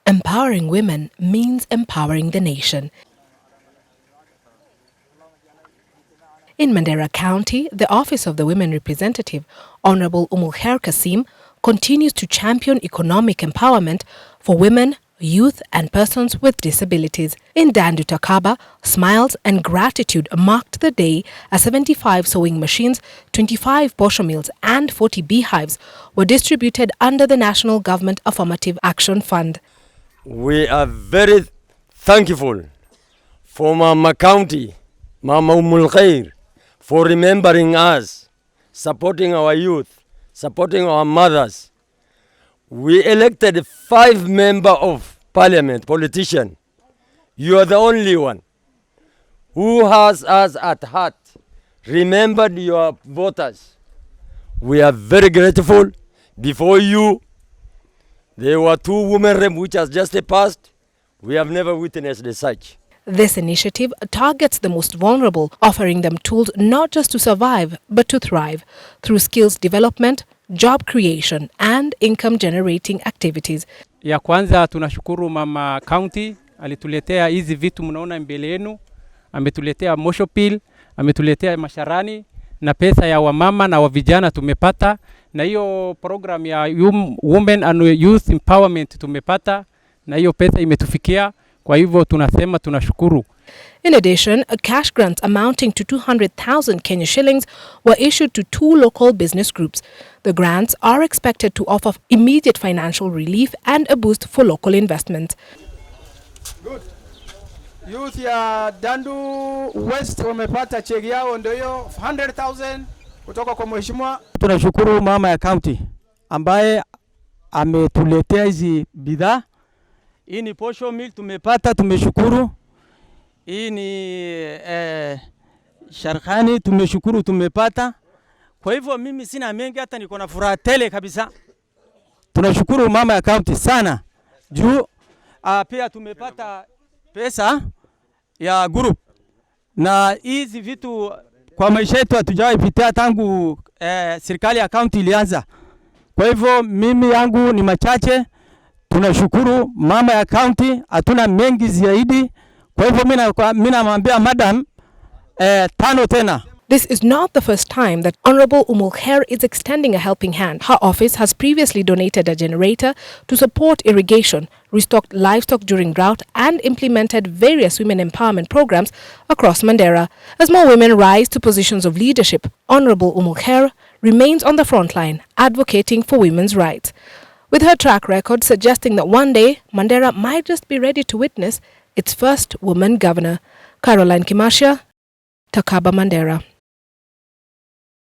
Empowering women means empowering the nation. In Mandera County, the Office of the Women Representative, Honorable Umulkhair Kasim, continues to champion economic empowerment for women, youth and persons with disabilities. In Dandu Takaba, smiles and gratitude marked the day as 75 sewing machines, 25 Psoho mills and 40 beehives were distributed under the National Government Affirmative Action Fund. We are very thankful for Mama County, Mama Umulkhair, for remembering us, supporting our youth, supporting our mothers. We elected 5 members of parliament, politician. You are the only one who has us at heart, remembered your voters. We are very grateful. Before you, there were 2 women rep which has just passed. We have never witnessed such. This initiative targets the most vulnerable, offering them tools not just to survive, but to thrive through skills development, job creation and income generating activities. Ya kwanza tunashukuru Mama County, alituletea hizi vitu mnaona mbele yenu, ametuletea moshopil, ametuletea masharani na pesa ya wamama na wavijana tumepata, na hiyo program ya Women and Youth Empowerment tumepata, na hiyo pesa imetufikia. Kwa hivyo tunasema tunashukuru. In addition, cash grants amounting to 200,000 Kenya shillings were issued to 2 local business groups. The grants are expected to offer immediate financial relief and a boost for local investment. Good. Youth ya Dandu West wamepata cheki yao ndio hiyo 100,000 kutoka kwa mheshimiwa. Tunashukuru mama ya county ambaye ametuletea hizi bidhaa. Hii ni Psoho mill tumepata, tumeshukuru. Hii ni sharkhani tumeshukuru tumepata. Kwa hivyo mimi sina mengi, hata niko na furaha tele kabisa. Tunashukuru mama ya county sana. Juu pia tumepata pesa ya group. Na hizi vitu kwa maisha yetu hatujawahi pitia tangu serikali ya county ilianza. Kwa hivyo mimi yangu ni machache. Tunashukuru mama ya county, hatuna mengi zaidi. Kwa hivyo mimi namwambia madam tano tena. This is not the first time that Honorable Umulkhair is extending a helping hand. Her office has previously donated a generator to support irrigation, restocked livestock during drought and implemented various women empowerment programs across Mandera. As more women rise to positions of leadership, Honorable Umulkhair remains on the front line, advocating for women's rights, with her track record suggesting that one day Mandera might just be ready to witness its first woman governor. Caroline Kimasha, Takaba, Mandera.